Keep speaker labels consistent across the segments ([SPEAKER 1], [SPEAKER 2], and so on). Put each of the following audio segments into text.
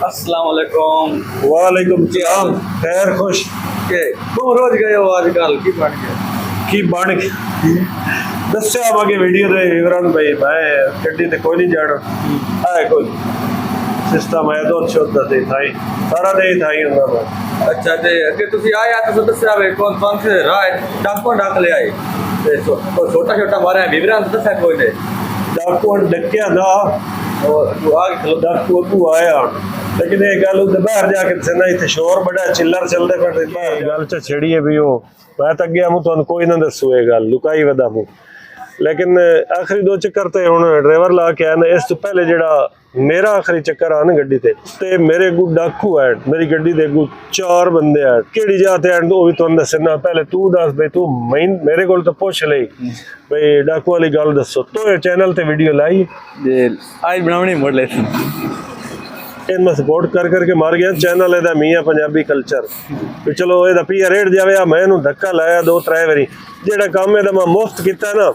[SPEAKER 1] अस्सलाम वालेकुम।
[SPEAKER 2] वालेकुम सलाम। खैर खुश
[SPEAKER 1] के तुम रोज गए हो आजकल की बन गया
[SPEAKER 2] की बन दस्या आवागे वीडियो दे विवरण भाई मैं गड्डी ते कोई नहीं जाना है कोई सिस्टम है तो छोटा दे थाई सारा दे थाई हुंदा मैं।
[SPEAKER 1] अच्छा ते अगे तुसी आया तो दस्या वे कौन से राह डाको डाक ले आए ते छोटा छोटा मारे विवरण तो दस्या कोई नहीं
[SPEAKER 2] डाकू डकिया ना
[SPEAKER 1] और तू आगे खलो
[SPEAKER 2] डाकू को आया लेकिन ये गल उधर बाहर जाके से ना इथे शोर बड़ा चिल्लर चलदे पे गल च छेड़ी है भी वो मैं तो अगे हूँ तुहानू कोई ना दसू ये गल लुकाई वदा हूँ लेकिन आखिरी दो चक्कर ते हुण ड्राइवर ला के आया ना इस तो पहले जेड़ा मेरा आखिरी चक्कर आ ना गड्डी ते मेरे अगू डाकू है मेरी गड्डी दे अगू 4 बंदे है केड़ी जाते हैं वो भी तुहानू दसना पहले तू दस भाई तू मेरे कोल तो पुछ लई भाई डाकू वाली गल दसो तो ये चैनल ते वीडियो लाई
[SPEAKER 1] ये आज बनावनी मोड़ ले
[SPEAKER 2] मैं सपोर्ट कर करके मार गया चैनल एदा मियां पंजाबी कल्चर भी चलो एदा पीआ रेट जावे आ मैं धक्का लाया 2-3 बारी जेड़ा काम एदा मैं मुफ्त किया ना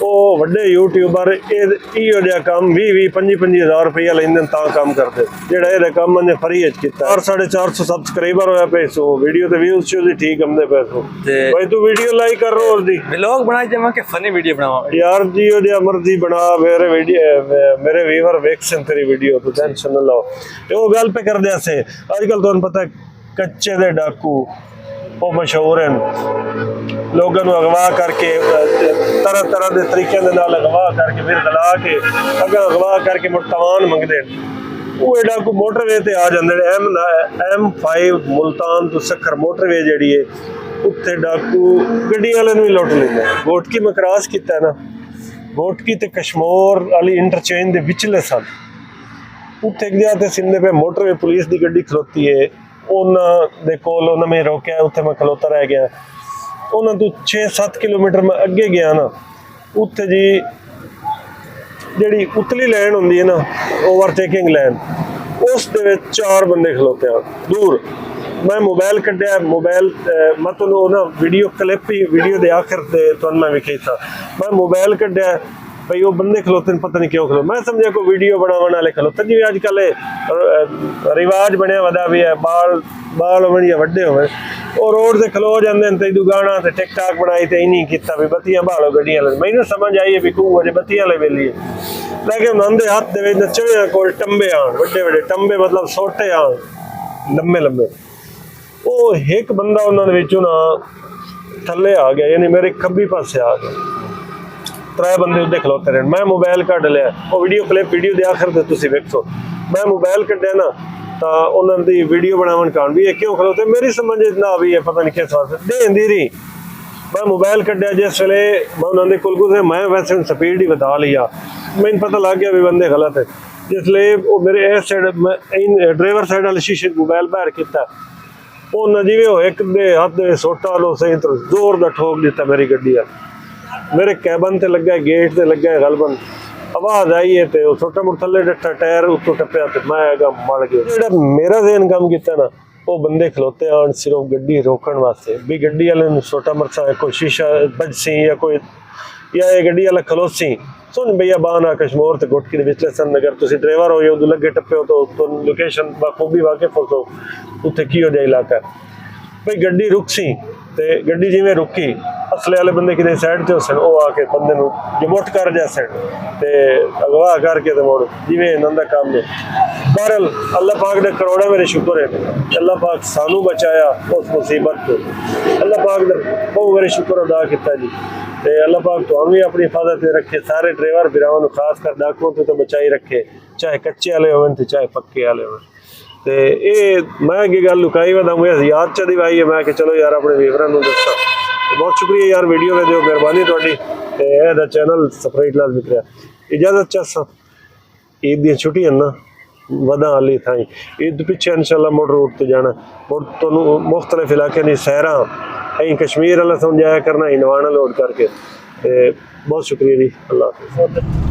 [SPEAKER 2] वो वड्डे यूट्यूबर इहो जिहा काम 20-25 हज़ार रुपया लेंदे तां काम करदे जेड़ा एदा काम मैंने फ्री च कीता और 450 सब्सक्राइबर होया पे सो वीडियो ते व्यूज च ठीक हमदे पे सो भाई तू वीडियो लाइक कर रोज दी
[SPEAKER 1] व्लॉग बनाई जावा के फनी वीडियो बनावा
[SPEAKER 2] यार जी ओ जिहा मर्जी बना मेरे वीडियो मेरे व्यूअर वेखसन तेरी वीडियो तो टेंशन ना लो ते वो गल पे कर दिया से आजकल तुहानू पता कच्चे दे डाकू वो मशहूर हैं लोगों को अगवा करके तरह तरह के तरीके दे नाल अगवा करके फिर गला के अगर अगवा करके मुतवान मंगते वो डाकू मोटरवे ते आ जाते M5 मुल्तान तो सखर मोटरवे जी है उत्थे डाकू गड्डी वाले भी लुट लेंगे गोटकी में क्रॉस किया ना गोटकी ते कश्मोर वाली इंटरचेंज के विचले सन उत्थे गया ते सिंधे पे मोटरवे पुलिस की गड्डी खलोती है उन्होंने कोल उन्होंने रोकया उत्थे मैं खलोता रह गया उन्होंने तो 6-7 किलोमीटर मैं अगे गया ना उत्थे जी जी उतली लैन होंगी है ना ओवरटेकिंग लैन उस दे 4 बंदे खलोते हैं दूर मैं मोबाइल कढ़िया मोबाइल मैं तुहानू ना वीडियो क्लिप ही वीडियो के आखिर से तुहानू मैं विखाई था मैं मोबाइल कढ़िया भाई वो बंदे खलोते पता नहीं क्यों खलो मैं समझा कोई वीडियो बनाने वाले खलोते जी अजकल रिवाज बनया वदा भी है बाल होवन या वड्डे होवन और रोड से खलो जाते हैं तो गाना तो टिकटाक बनाई तो इन्हीं किया भी बत्तियां भालो गड्डियां मैनू समझ आई है भी कू अजे बत्ती वाले वेली है लेकिन उन्होंने हाथ दे नचने को टंबे आन वड्डे वड्डे टंबे मतलब सोटे आन लम्बे लम्बे वो एक बंदा उन्होंने विचों ना थले आ गया यानी मेरे खब्बी पासे आ गया 3 बंदे उधर खलोते रहे मैं मोबाइल कढ़ लिया वो वीडियो क्लिप वीडियो के आखिर से तुम वेखो मैं मोबाइल कढ़िया ना तो उन्होंने वीडियो बनावन कान भी क्यों खलोते मेरी समझ ना भी है पता नहीं किस वास्ते देंदी रही मैं मोबाइल कढ़िया जिस वे मैं उन्होंने कोल गुजरे मैं वैसे स्पीड ही बता लिया मैंने पता लग गया भी बंदे गलत है जिसलिए वो मेरे इस साइड ड्राइवर साइड वाले शीशे मोबाइल बाहर किया वो नजीवे हो एक दे हाथ दे सोटा लो सही तो जोर का ठोक दिता मेरी गड्डी मेरे कैबन से लगा गेट से लगा गलबन आवाज आई है तो छोटा मोटा थले डटा टायर उत्तों टपया तो मैं मर गया जो मेरा जेन काम किया ना वो बंदे खलोते आन सिर्फ गड्डी रोकने वास्ते भी गड्डी वाले छोटा मरसा कोई शीशा बजसी या कोई या ये गड्डी वाला खलोसी सुन भैया बाना कश्मोर ते गुटकी दे विचले सन अगर तुसी ड्राइवर हो या उदू लगे टप्पे हो तो लोकेशन बखूबी वाकिफ हो तो उत्थे की हो जाए इलाका भाई गड्डी रुकसी ते गड्डी जिवें रुकी असले वाले बंदे किते साइड ते होसन वो आके बंदे नु जमुट कर जैसे ते अगवा करके ते मोड़ जिवें नंदा काम ने बहरहाल अल्लाह पाक दे करोड़ा मेरे शुक्र है अल्लाह पाक सानू बचाया उस मुसीबत तो अल्लाह पाक दे बहुत मेरे शुक्र अदा किया जी ते अल्लाह पाक तो भी अपनी हिफाजत रखे सारे ड्राइवर बिरावां खास कर डाकुओं तो बचाई रखे चाहे कच्चे वाले होवन ते चाहे पक्के वाले होवन ते ये मैं अगे गल लुकाई वदा मुझे याद चली आई है मैं कि चलो यार अपने व्यूअरां नूं दस्सां बहुत शुक्रिया यार वीडियो में दिओ मेहरबानी तुहाडी ते एदा चैनल सब्सक्राइब लाजमी करिया इजाजत चाहसा ईद दी छुट्टियां ना वदा आली थाई ईद पिछे इंशाल्लाह मोटर रूट ते जाना और तुहानूं मुख्तलिफ इलाके दी सैरां अं कश्मीर वाला समझाया करना नवाना लोड करके बहुत शुक्रिया जी अल्लाह हाफिज़।